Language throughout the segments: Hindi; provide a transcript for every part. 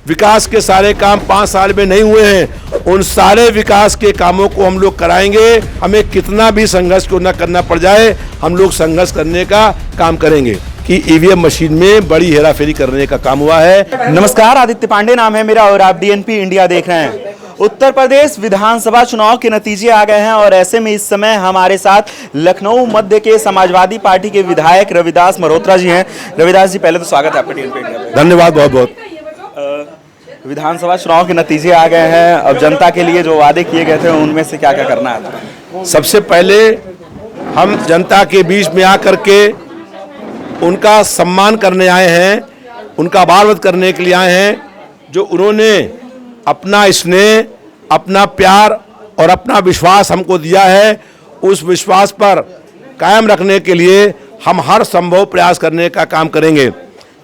विकास के सारे काम 5 साल में नहीं हुए हैं, उन सारे विकास के कामों को हम लोग कराएंगे। हमें कितना भी संघर्ष क्यों न करना पड़ जाए, हम लोग संघर्ष करने का काम करेंगे। कि ईवीएम मशीन में बड़ी हेराफेरी करने का काम हुआ है। नमस्कार, आदित्य पांडे नाम है मेरा और आप डीएनपी इंडिया देख रहे हैं। उत्तर प्रदेश विधानसभा चुनाव के नतीजे आ गए हैं और ऐसे में इस समय हमारे साथ लखनऊ मध्य के समाजवादी पार्टी के विधायक रविदास मल्होत्रा जी हैं। रविदास जी, पहले तो स्वागत है आपका डीएनपी इंडिया में। धन्यवाद बहुत बहुत। विधानसभा चुनाव के नतीजे आ गए हैं, अब जनता के लिए जो वादे किए गए थे उनमें से क्या क्या करना है? सबसे पहले हम जनता के बीच में आकर के उनका सम्मान करने आए हैं, उनका आभार व्यक्त करने के लिए आए हैं, जो उन्होंने अपना स्नेह, अपना प्यार और अपना विश्वास हमको दिया है। उस विश्वास पर कायम रखने के लिए हम हर संभव प्रयास करने का काम करेंगे।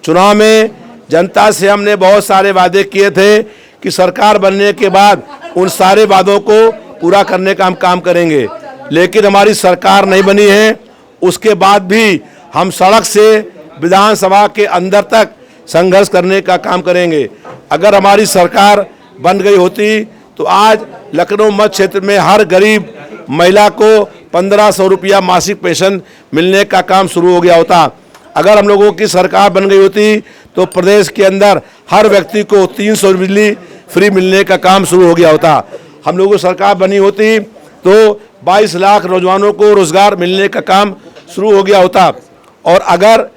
चुनाव में जनता से हमने बहुत सारे वादे किए थे कि सरकार बनने के बाद उन सारे वादों को पूरा करने का हम काम करेंगे, लेकिन हमारी सरकार नहीं बनी है। उसके बाद भी हम सड़क से विधानसभा के अंदर तक संघर्ष करने का काम करेंगे। अगर हमारी सरकार बन गई होती तो आज लखनऊ मध्य क्षेत्र में हर गरीब महिला को 1500 रुपया मासिक पेंशन मिलने का काम शुरू हो गया होता। अगर हम लोगों की सरकार बन गई होती तो प्रदेश के अंदर हर व्यक्ति को 300 बिजली फ्री मिलने का काम शुरू हो गया होता। हम लोगों की सरकार बनी होती तो 22 लाख नौजवानों को रोजगार मिलने का काम शुरू हो गया होता। और अगर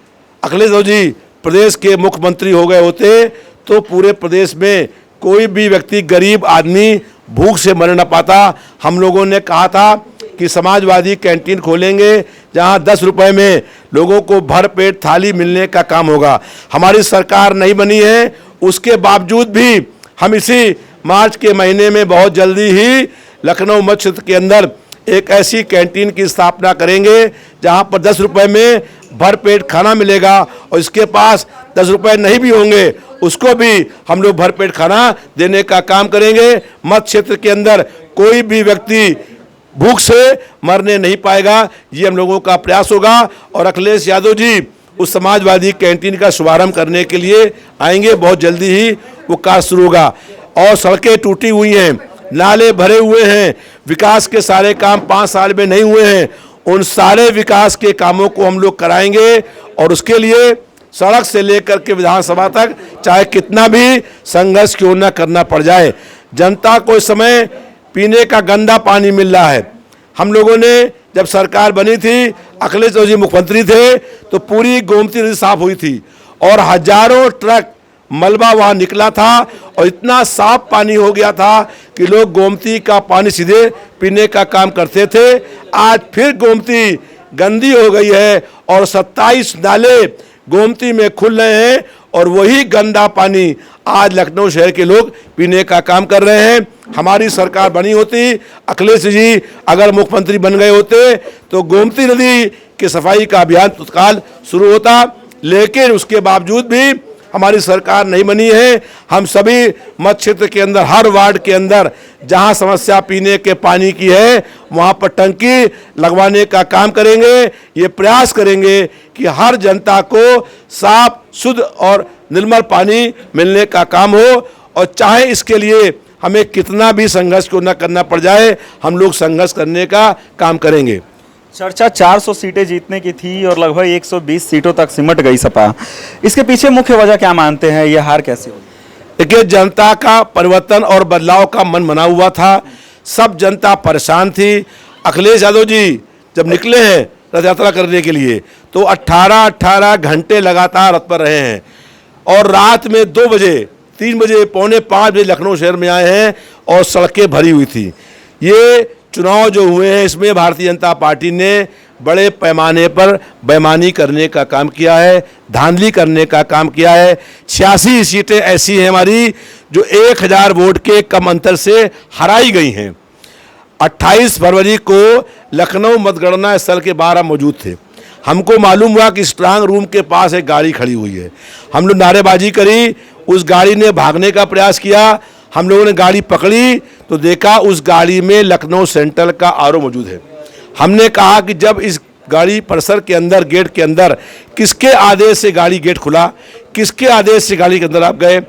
अखिलेश यादव जी प्रदेश के मुख्यमंत्री हो गए होते तो पूरे प्रदेश में कोई भी व्यक्ति, गरीब आदमी भूख से मर न पाता। हम लोगों ने कहा था कि समाजवादी कैंटीन खोलेंगे जहां 10 रुपए में लोगों को भरपेट थाली मिलने का काम होगा। हमारी सरकार नहीं बनी है, उसके बावजूद भी हम इसी मार्च के महीने में बहुत जल्दी ही लखनऊ मध्य क्षेत्र के अंदर एक ऐसी कैंटीन की स्थापना करेंगे जहां पर 10 रुपए में भरपेट खाना मिलेगा और इसके पास 10 रुपए नहीं भी होंगे उसको भी हम लोग भरपेट खाना देने का काम करेंगे। मध्य क्षेत्र के अंदर कोई भी व्यक्ति भूख से मरने नहीं पाएगा, ये हम लोगों का प्रयास होगा। और अखिलेश यादव जी उस समाजवादी कैंटीन का शुभारंभ करने के लिए आएंगे, बहुत जल्दी ही वो कार्य शुरू होगा। और सड़कें टूटी हुई हैं, नाले भरे हुए हैं, विकास के सारे काम 5 साल में नहीं हुए हैं, उन सारे विकास के कामों को हम लोग कराएंगे। और उसके लिए सड़क से लेकर के विधानसभा तक चाहे कितना भी संघर्ष क्यों न करना पड़ जाए। जनता को इस समय पीने का गंदा पानी मिल रहा है। हम लोगों ने जब सरकार बनी थी, अखिलेश यादव जी मुख्यमंत्री थे, तो पूरी गोमती नदी साफ हुई थी और हजारों ट्रक मलबा वहाँ निकला था और इतना साफ पानी हो गया था कि लोग गोमती का पानी सीधे पीने का काम करते थे। आज फिर गोमती गंदी हो गई है और 27 नाले गोमती में खुल रहे हैं और वही गंदा पानी आज लखनऊ शहर के लोग पीने का काम कर रहे हैं। हमारी सरकार बनी होती, अखिलेश जी अगर मुख्यमंत्री बन गए होते तो गोमती नदी की सफाई का अभियान तत्काल शुरू होता, लेकिन उसके बावजूद भी हमारी सरकार नहीं बनी है। हम सभी मध्य क्षेत्र के अंदर हर वार्ड के अंदर जहां समस्या पीने के पानी की है वहां पर टंकी लगवाने का काम करेंगे। ये प्रयास करेंगे कि हर जनता को साफ, शुद्ध और निर्मल पानी मिलने का काम हो। और चाहे इसके लिए हमें कितना भी संघर्ष क्यों न करना पड़ जाए, हम लोग संघर्ष करने का काम करेंगे। चर्चा 400 सीटें जीतने की थी और लगभग 120 सीटों तक सिमट गई सपा। इसके पीछे मुख्य वजह क्या मानते हैं, यह हार कैसे हुई? देखिए, जनता का परिवर्तन और बदलाव का मन बना हुआ था, सब जनता परेशान थी। अखिलेश यादव जी जब निकले हैं रथ यात्रा करने के लिए तो 18 घंटे लगातार रथ पर रहे हैं और रात में 2 बजे, 3 बजे, पौने 5 बजे लखनऊ शहर में आए हैं और सड़कें भरी हुई थी। ये चुनाव जो हुए हैं इसमें भारतीय जनता पार्टी ने बड़े पैमाने पर बेईमानी करने का काम किया है, धांधली करने का काम किया है। 86 सीटें ऐसी हैं हमारी जो 1000 वोट के कम अंतर से हराई गई हैं। 28 फरवरी को लखनऊ मतगणना स्थल के बाहर हम मौजूद थे। हमको मालूम हुआ कि स्ट्रांग रूम के पास एक गाड़ी खड़ी हुई है। हम लोग नारेबाजी करी, उस गाड़ी ने भागने का प्रयास किया। हम लोगों ने गाड़ी पकड़ी तो देखा उस गाड़ी में लखनऊ सेंट्रल का आरओ मौजूद है। हमने कहा कि जब इस गाड़ी परिसर के अंदर, गेट के अंदर, किसके आदेश से गाड़ी गेट खुला, किसके आदेश से गाड़ी के अंदर आप गए?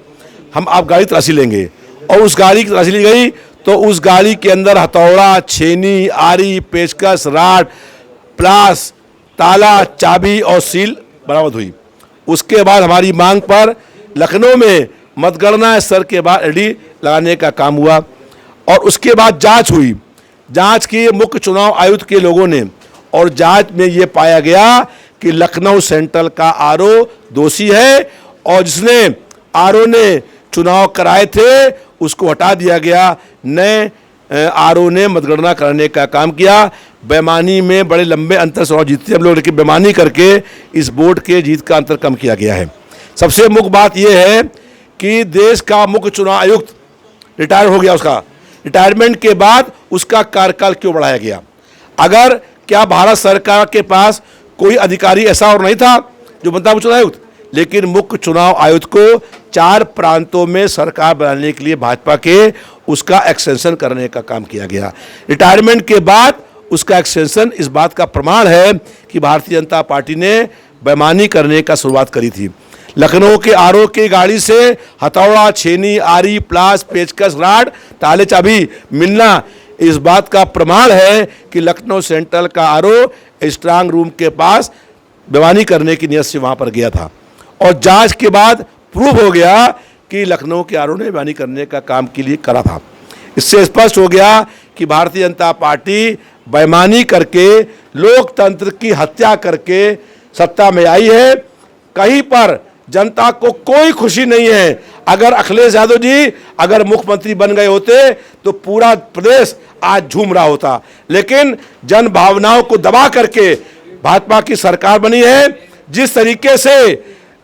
हम आप गाड़ी तलाशी लेंगे, और उस गाड़ी की तलाशी ली गई तो उस गाड़ी के अंदर हथौड़ा, छेनी, आरी, पेचकस, राड, प्लास, ताला, चाबी और सील बरामद हुई। उसके बाद हमारी मांग पर लखनऊ में मतगणना स्तर के बाद एलईडी लगाने का काम हुआ, और उसके बाद जांच हुई। जांच की मुख्य चुनाव आयुक्त के लोगों ने, और जांच में ये पाया गया कि लखनऊ सेंट्रल का आरओ दोषी है, और जिसने आरओ ने चुनाव कराए थे उसको हटा दिया गया। नए आरओ ने मतगणना कराने का काम किया। बेईमानी में बड़े लंबे अंतर से जीतते हम लोग, लेकिन बेईमानी करके इस बोर्ड के जीत का अंतर कम किया गया है। सबसे मुख्य बात यह है कि देश का मुख्य चुनाव आयुक्त रिटायर हो गया, उसका रिटायरमेंट के बाद उसका कार्यकाल क्यों बढ़ाया गया? अगर क्या भारत सरकार के पास कोई अधिकारी ऐसा और नहीं था जो बनता मुख्य चुनाव आयुक्त? लेकिन मुख्य चुनाव आयुक्त को 4 प्रांतों में सरकार बनाने के लिए भाजपा के उसका एक्सटेंशन करने का काम किया गया। रिटायरमेंट के बाद उसका एक्सटेंशन इस बात का प्रमाण है कि भारतीय जनता पार्टी ने बेईमानी करने का शुरुआत करी थी। लखनऊ के आरओ की गाड़ी से हथौड़ा, छेनी, आरी, प्लास, पेचकस, राड, ताले, चाबी मिलना इस बात का प्रमाण है कि लखनऊ सेंट्रल का आरओ स्ट्रांग रूम के पास बेईमानी करने की नियत से वहां पर गया था, और जांच के बाद प्रूफ हो गया कि लखनऊ के आरओ ने बेईमानी करने का काम के लिए करा था। इससे स्पष्ट हो गया कि भारतीय जनता पार्टी बेईमानी करके, लोकतंत्र की हत्या करके सत्ता में आई है। कहीं पर जनता को कोई खुशी नहीं है। अगर अखिलेश यादव जी अगर मुख्यमंत्री बन गए होते तो पूरा प्रदेश आज झूम रहा होता, लेकिन जन भावनाओं को दबा करके भाजपा की सरकार बनी है। जिस तरीके से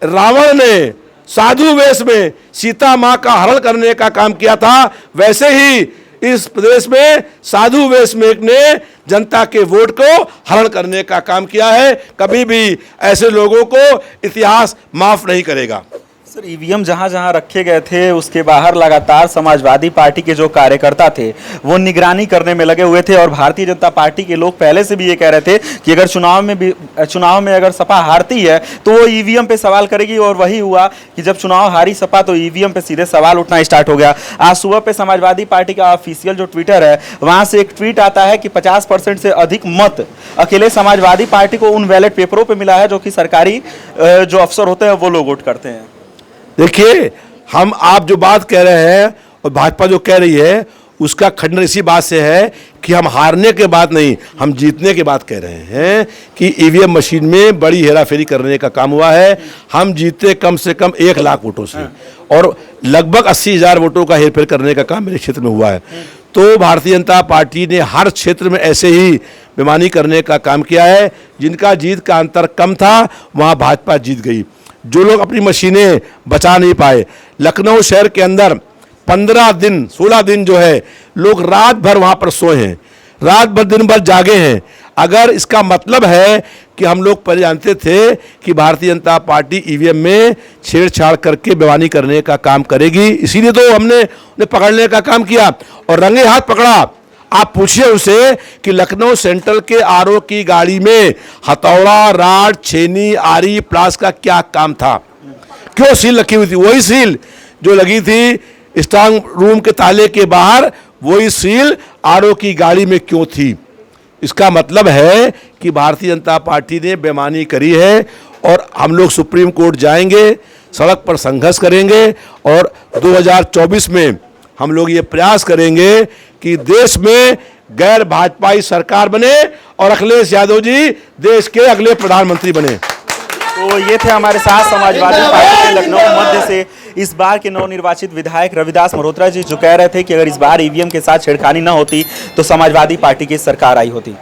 रावण ने साधु वेश में सीता मां का हरण करने का काम किया था, वैसे ही इस प्रदेश में साधु वेश में एक ने जनता के वोट को हरण करने का काम किया है। कभी भी ऐसे लोगों को इतिहास माफ नहीं करेगा। सर, ईवीएम जहां जहां रखे गए थे उसके बाहर लगातार समाजवादी पार्टी के जो कार्यकर्ता थे वो निगरानी करने में लगे हुए थे, और भारतीय जनता पार्टी के लोग पहले से भी ये कह रहे थे कि अगर चुनाव में अगर सपा हारती है तो वो ईवीएम पे सवाल करेगी, और वही हुआ कि जब चुनाव हारी सपा तो ईवीएम पे सीधे सवाल उठना स्टार्ट हो गया। आज सुबह पे समाजवादी पार्टी का ऑफिशियल जो ट्विटर है वहां से एक ट्वीट आता है कि 50% से अधिक मत अकेले समाजवादी पार्टी को उन बैलेट पेपरों पर मिला है जो कि सरकारी जो अफसर होते हैं वो लोग वोट करते हैं। देखिए, हम आप जो बात कह रहे हैं और भाजपा जो कह रही है उसका खंडन इसी बात से है कि हम हारने के बाद नहीं, हम जीतने के बाद कह रहे हैं कि ईवीएम मशीन में बड़ी हेराफेरी करने का काम हुआ है। हम जीते कम से कम 1 लाख वोटों से, और लगभग 80,000 वोटों का हेरफेर करने का काम मेरे क्षेत्र में हुआ है। तो भारतीय जनता पार्टी ने हर क्षेत्र में ऐसे ही बेईमानी करने का काम किया है। जिनका जीत का अंतर कम था वहाँ भाजपा जीत गई। जो लोग अपनी मशीनें बचा नहीं पाए, लखनऊ शहर के अंदर 15 दिन 16 दिन जो है लोग रात भर वहां पर सोए हैं, रात भर दिन भर जागे हैं। अगर इसका मतलब है कि हम लोग पहले जानते थे कि भारतीय जनता पार्टी ईवीएम में छेड़छाड़ करके बेईमानी करने का काम करेगी, इसीलिए तो हमने उन्हें पकड़ने का काम किया और रंगे हाथ पकड़ा। आप पूछिए उनसे कि लखनऊ सेंट्रल के आरओ की गाड़ी में हथौड़ा, राड, छेनी, आरी, प्लास का क्या काम था? क्यों सील रखी हुई थी? वही सील जो लगी थी स्ट्रांग रूम के ताले के बाहर, वही सील आरओ की गाड़ी में क्यों थी? इसका मतलब है कि भारतीय जनता पार्टी ने बेईमानी करी है, और हम लोग सुप्रीम कोर्ट जाएंगे, सड़क पर संघर्ष करेंगे, और 2024 में हम लोग ये प्रयास करेंगे कि देश में गैर भाजपाई सरकार बने और अखिलेश यादव जी देश के अगले प्रधानमंत्री बने। तो ये थे हमारे साथ समाजवादी पार्टी के लखनऊ मध्य से इस बार के नवनिर्वाचित विधायक रविदास मल्होत्रा जी, जो कह रहे थे कि अगर इस बार ईवीएम के साथ छेड़खानी न होती तो समाजवादी पार्टी की सरकार आई होती।